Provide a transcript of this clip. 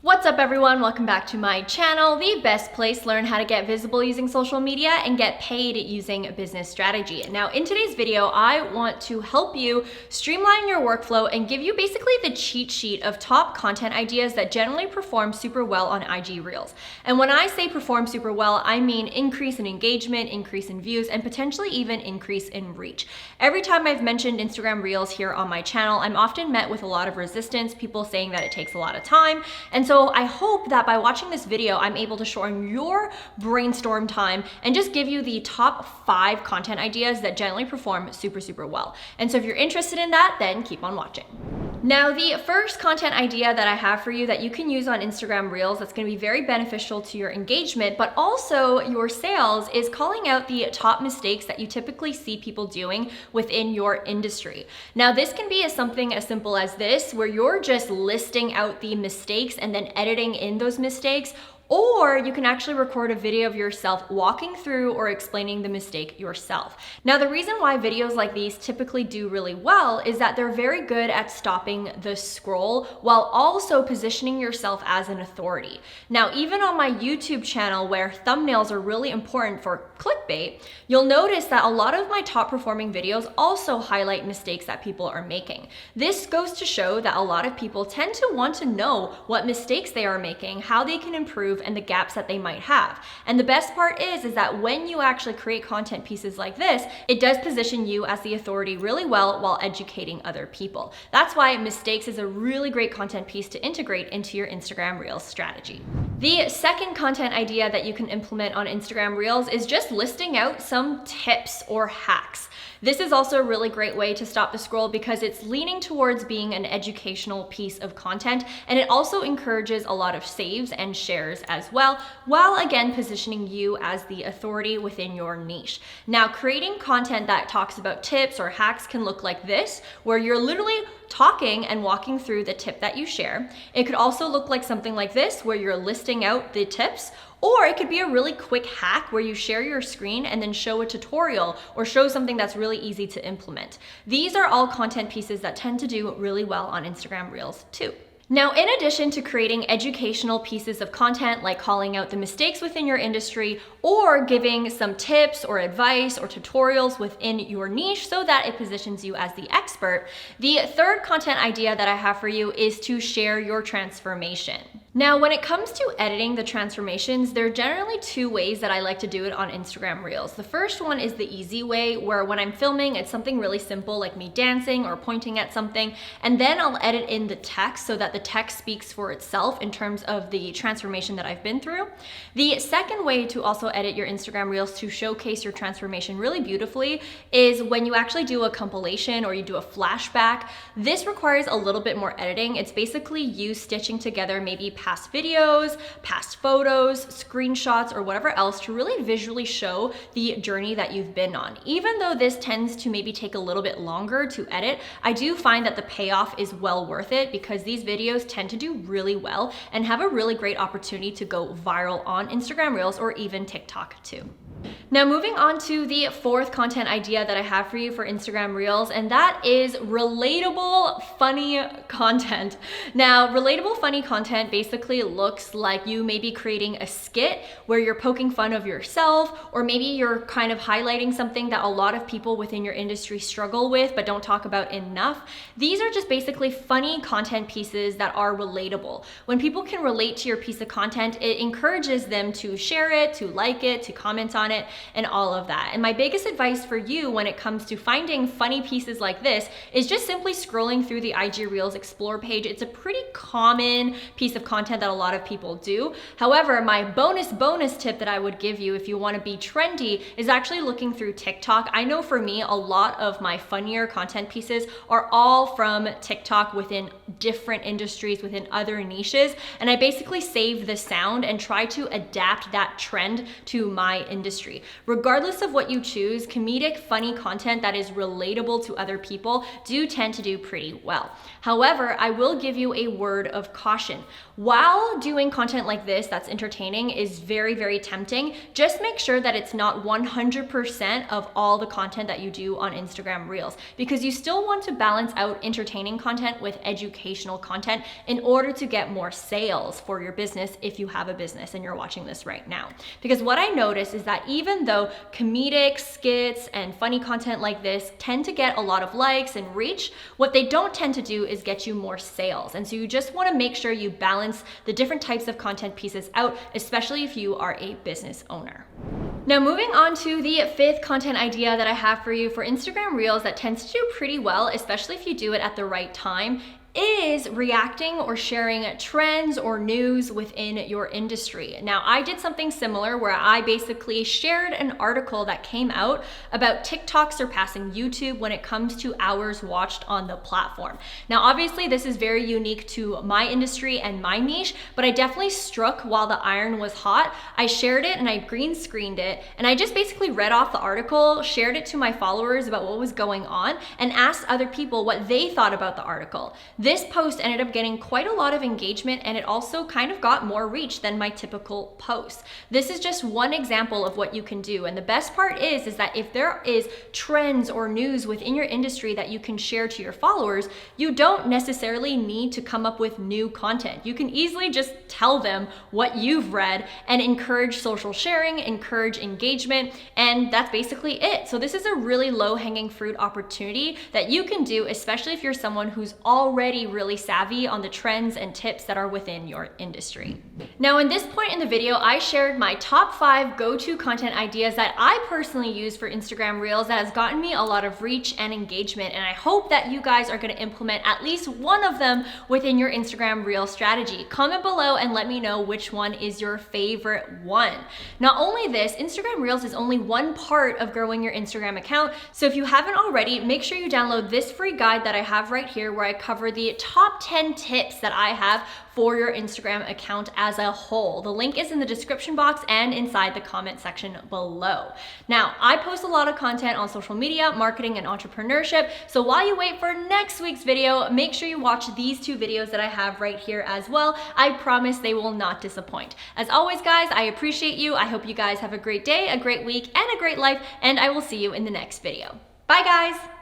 What's up everyone, welcome back to my channel, the best place to learn how to get visible using social media and get paid using a business strategy. Now in today's video, I want to help you streamline your workflow and give you basically the cheat sheet of top content ideas that generally perform super well on IG Reels. And when I say perform super well, I mean increase in engagement, increase in views, and potentially even increase in reach. Every time I've mentioned Instagram Reels here on my channel, I'm often met with a lot of resistance, people saying that it takes a lot of time. And so I hope that by watching this video, I'm able to shorten your brainstorm time and just give you the top 5 content ideas that generally perform super well. And so if you're interested in that, then keep on watching. Now, the first content idea that I have for you that you can use on Instagram Reels that's going to be very beneficial to your engagement, but also your sales, is calling out the top mistakes that you typically see people doing within your industry. Now, this can be something as simple as this, where you're just listing out the mistakes and then editing in those mistakes. Or you can actually record a video of yourself walking through or explaining the mistake yourself. Now, the reason why videos like these typically do really well is that they're very good at stopping the scroll while also positioning yourself as an authority. Now, even on my YouTube channel, where thumbnails are really important for clickbait, you'll notice that a lot of my top performing videos also highlight mistakes that people are making. This goes to show that a lot of people tend to want to know what mistakes they are making, how they can improve, and the gaps that they might have. And the best part is that when you actually create content pieces like this, it does position you as the authority really well while educating other people. That's why mistakes is a really great content piece to integrate into your Instagram Reels strategy. The second content idea that you can implement on Instagram Reels is just listing out some tips or hacks. This is also a really great way to stop the scroll because it's leaning towards being an educational piece of content, and it also encourages a lot of saves and shares as well, while again positioning you as the authority within your niche. Now, creating content that talks about tips or hacks can look like this, where you're literally talking and walking through the tip that you share. It could also look like something like this, where you're listing out the tips. Or it could be a really quick hack where you share your screen and then show a tutorial or show something that's really easy to implement. These are all content pieces that tend to do really well on Instagram Reels too. Now, in addition to creating educational pieces of content like calling out the mistakes within your industry or giving some tips or advice or tutorials within your niche so that it positions you as the expert, the third content idea that I have for you is to share your transformation. Now, when it comes to editing the transformations, there are generally 2 ways that I like to do it on Instagram Reels. The first one is the easy way, where when I'm filming, it's something really simple like me dancing or pointing at something, and then I'll edit in the text so that the text speaks for itself in terms of the transformation that I've been through. The second way to also edit your Instagram Reels to showcase your transformation really beautifully is when you actually do a compilation or you do a flashback. This requires a little bit more editing. It's basically you stitching together maybe past videos, past photos, screenshots, or whatever else to really visually show the journey that you've been on. Even though this tends to maybe take a little bit longer to edit, I do find that the payoff is well worth it because these videos tend to do really well and have a really great opportunity to go viral on Instagram Reels or even TikTok too. Now, moving on to the fourth content idea that I have for you for Instagram Reels, and that is relatable, funny content. Now, relatable, funny content basically looks like you may be creating a skit where you're poking fun of yourself, or maybe you're kind of highlighting something that a lot of people within your industry struggle with but don't talk about enough. These are just basically funny content pieces that are relatable. When people can relate to your piece of content, it encourages them to share it, to like it, to comment on it, and all of that. And my biggest advice for you when it comes to finding funny pieces like this is just simply scrolling through the IG Reels Explore page. It's a pretty common piece of content that a lot of people do. However, my bonus tip that I would give you if you want to be trendy is actually looking through TikTok. I know for me, a lot of my funnier content pieces are all from TikTok within different industries, within other niches. And I basically save the sound and try to adapt that trend to my industry. Regardless of what you choose, comedic, funny content that is relatable to other people do tend to do pretty well. However, I will give you a word of caution. While doing content like this that's entertaining is very, very tempting, just make sure that it's not 100% of all the content that you do on Instagram Reels, because you still want to balance out entertaining content with educational content in order to get more sales for your business if you have a business and you're watching this right now. Because what I notice is that even though comedic skits and funny content like this tend to get a lot of likes and reach, what they don't tend to do is get you more sales. And so you just want to make sure you balance the different types of content pieces out, especially if you are a business owner. Now, moving on to the fifth content idea that I have for you for Instagram Reels that tends to do pretty well, especially if you do it at the right time, is reacting or sharing trends or news within your industry. Now, I did something similar where I basically shared an article that came out about TikTok surpassing YouTube when it comes to hours watched on the platform. Now, obviously, this is very unique to my industry and my niche, but I definitely struck while the iron was hot. I shared it and I green screened it, and I just basically read off the article, shared it to my followers about what was going on, and asked other people what they thought about the article. This post ended up getting quite a lot of engagement, and it also kind of got more reach than my typical post. This is just one example of what you can do. And the best part is that if there is trends or news within your industry that you can share to your followers, you don't necessarily need to come up with new content. You can easily just tell them what you've read and encourage social sharing, encourage engagement, and that's basically it. So this is a really low-hanging fruit opportunity that you can do, especially if you're someone who's already really savvy on the trends and tips that are within your industry. Now, in this point in the video, I shared my top 5 go-to content ideas that I personally use for Instagram Reels that has gotten me a lot of reach and engagement, and I hope that you guys are going to implement at least one of them within your Instagram Reel strategy. Comment below and let me know which one is your favorite one. Not only this, Instagram Reels is only one part of growing your Instagram account, so if you haven't already, make sure you download this free guide that I have right here where I cover the top 10 tips that I have for your Instagram account as a whole. The link is in the description box and inside the comment section below. Now, I post a lot of content on social media, marketing, and entrepreneurship, so while you wait for next week's video, make sure you watch these 2 videos that I have right here as well. I promise they will not disappoint. As always, guys, I appreciate you. I hope you guys have a great day, a great week, and a great life, and I will see you in the next video. Bye, guys!